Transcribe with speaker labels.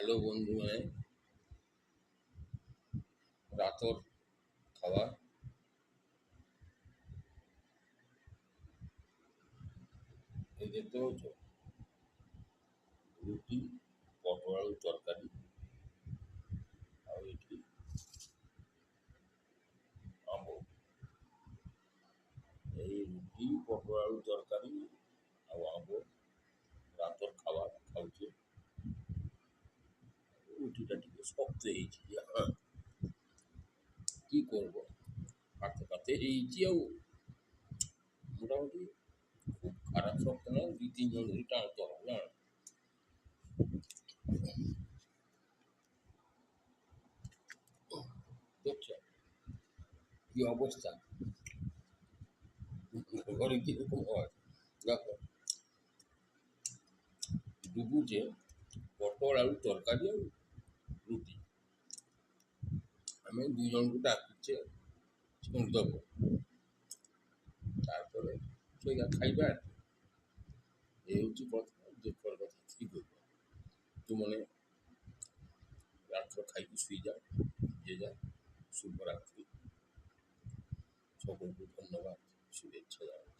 Speaker 1: Hello বন্ধু, রাতর খাবার এই দেখতে পাচ্ছ, রুটি, পটল আলুর তরকারি, আর এটি আম্ব। এই রুটি, পটল আলুর তরকারি ଆଉ ଆମ୍ବ ରାତର ଖାবার ଖାଉଛି। ରୁଟିଟା ଟିକେ ଶକ୍ତ ହେଇଛି, কি করব, খাতে খাতে ହେଇଛି ଆଉ। মোটামুটি খুব খারাপ শক্ত না, 2-3 জন ধরে টানতে হবে না। দেখছো কি অবস্থা, ঘরে কিরকম হয়। দেখো, দুপুরে পটল আলুর তরকারি আর রুটি, আমি 2জনকে ডাকিছে দেবো, তারপরে সেটা খাইবে আর কি। এই হচ্ছে কথা, দুঃখের কথা কী করবো। তো রাত্র খাইতে শুয়ে যাও, যে যা। শুভরাত্রি, সকলকে ধন্যবাদ, শুভেচ্ছা জানাই।